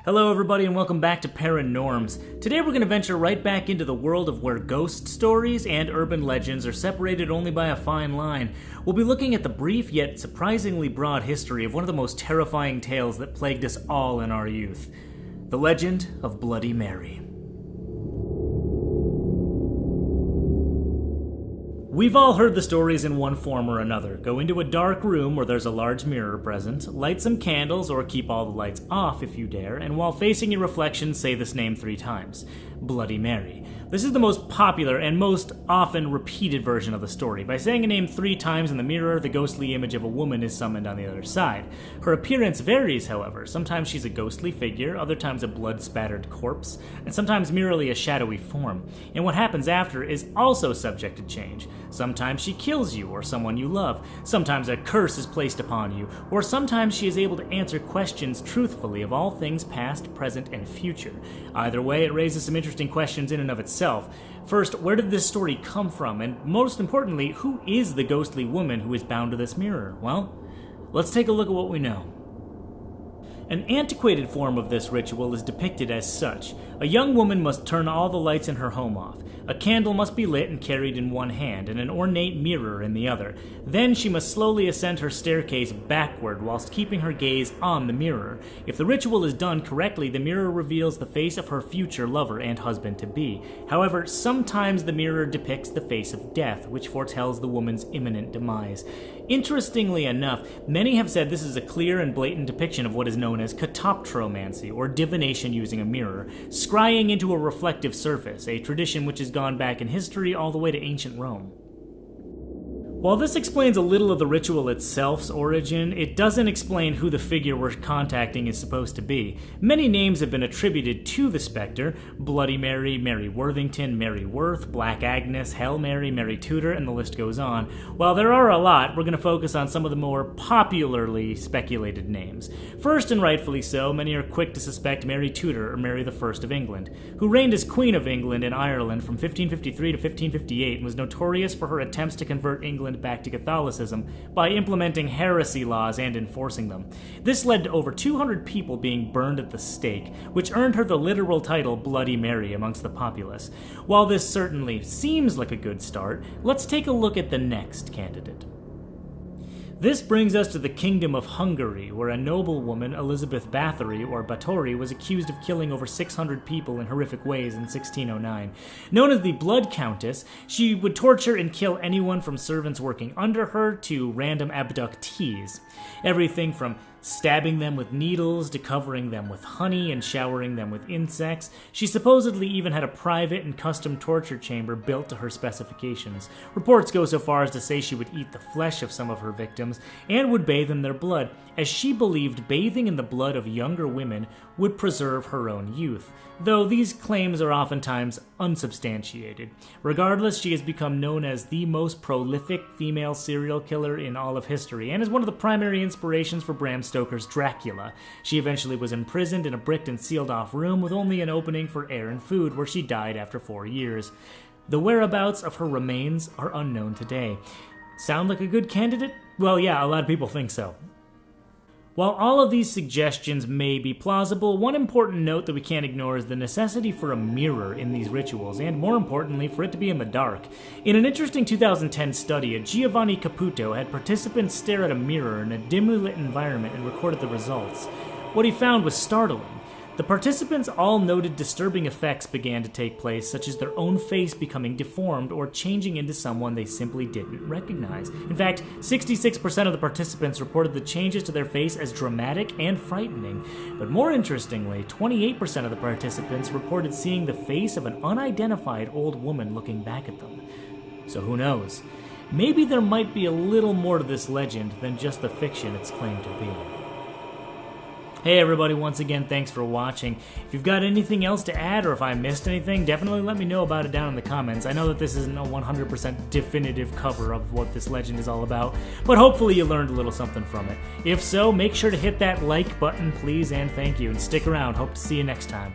Hello everybody and welcome back to Paranorms. Today we're going to venture right back into the world of where ghost stories and urban legends are separated only by a fine line. We'll be looking at the brief yet surprisingly broad history of one of the most terrifying tales that plagued us all in our youth. The legend of Bloody Mary. We've all heard the stories in one form or another. Go into a dark room where there's a large mirror present, light some candles or keep all the lights off if you dare, and while facing your reflection say this name 3 times. Bloody Mary. This is the most popular and most often repeated version of the story. By saying a name 3 times in the mirror, the ghostly image of a woman is summoned on the other side. Her appearance varies, however. Sometimes she's a ghostly figure, other times a blood-spattered corpse, and sometimes merely a shadowy form. And what happens after is also subject to change. Sometimes she kills you or someone you love. Sometimes a curse is placed upon you. Or sometimes she is able to answer questions truthfully of all things past, present, and future. Either way, it raises some interesting questions in and of itself. First, where did this story come from? And most importantly, who is the ghostly woman who is bound to this mirror? Well, let's take a look at what we know. An antiquated form of this ritual is depicted as such. A young woman must turn all the lights in her home off. A candle must be lit and carried in one hand, and an ornate mirror in the other. Then she must slowly ascend her staircase backward whilst keeping her gaze on the mirror. If the ritual is done correctly, the mirror reveals the face of her future lover and husband-to-be. However, sometimes the mirror depicts the face of death, which foretells the woman's imminent demise. Interestingly enough, many have said this is a clear and blatant depiction of what is known as CATOPTROMANCY, or divination using a mirror, scrying into a reflective surface, a tradition which has gone back in history all the way to ancient Rome. While this explains a little of the ritual itself's origin, it doesn't explain who the figure we're contacting is supposed to be. Many names have been attributed to the specter: Bloody Mary, Mary Worthington, Mary Worth, Black Agnes, Hail Mary, Mary Tudor, and the list goes on. While there are a lot, we're going to focus on some of the more popularly speculated names. First, and rightfully so, many are quick to suspect Mary Tudor, or Mary I of England, who reigned as Queen of England and Ireland from 1553 to 1558 and was notorious for her attempts to convert England back to Catholicism by implementing heresy laws and enforcing them. This led to over 200 people being burned at the stake, which earned her the literal title Bloody Mary amongst the populace. While this certainly seems like a good start, let's take a look at the next candidate. This brings us to the Kingdom of Hungary, where a noblewoman, Elizabeth Bathory, or Báthory, was accused of killing over 600 people in horrific ways in 1609. Known as the Blood Countess, she would torture and kill anyone from servants working under her to random abductees. Everything from stabbing them with needles to covering them with honey and showering them with insects. She supposedly even had a private and custom torture chamber built to her specifications. Reports go so far as to say she would eat the flesh of some of her victims and would bathe in their blood, as she believed bathing in the blood of younger women would preserve her own youth, though these claims are oftentimes unsubstantiated. Regardless, she has become known as the most prolific female serial killer in all of history, and is one of the primary inspirations for Bram Stoker's Dracula. She eventually was imprisoned in a bricked and sealed off room with only an opening for air and food, where she died after 4 years. The whereabouts of her remains are unknown today. Sound like a good candidate? Well, yeah, a lot of people think so. While all of these suggestions may be plausible, one important note that we can't ignore is the necessity for a mirror in these rituals, and more importantly, for it to be in the dark. In an interesting 2010 study, a Giovanni Caputo had participants stare at a mirror in a dimly lit environment and recorded the results. What he found was startling. The participants all noted disturbing effects began to take place, such as their own face becoming deformed or changing into someone they simply didn't recognize. In fact, 66% of the participants reported the changes to their face as dramatic and frightening. But more interestingly, 28% of the participants reported seeing the face of an unidentified old woman looking back at them. So who knows? Maybe there might be a little more to this legend than just the fiction it's claimed to be. Hey everybody, once again, thanks for watching. If you've got anything else to add, or if I missed anything, definitely let me know about it down in the comments. I know that this isn't a 100% definitive cover of what this legend is all about, but hopefully you learned a little something from it. If so, make sure to hit that like button, please, and thank you, and stick around. Hope to see you next time.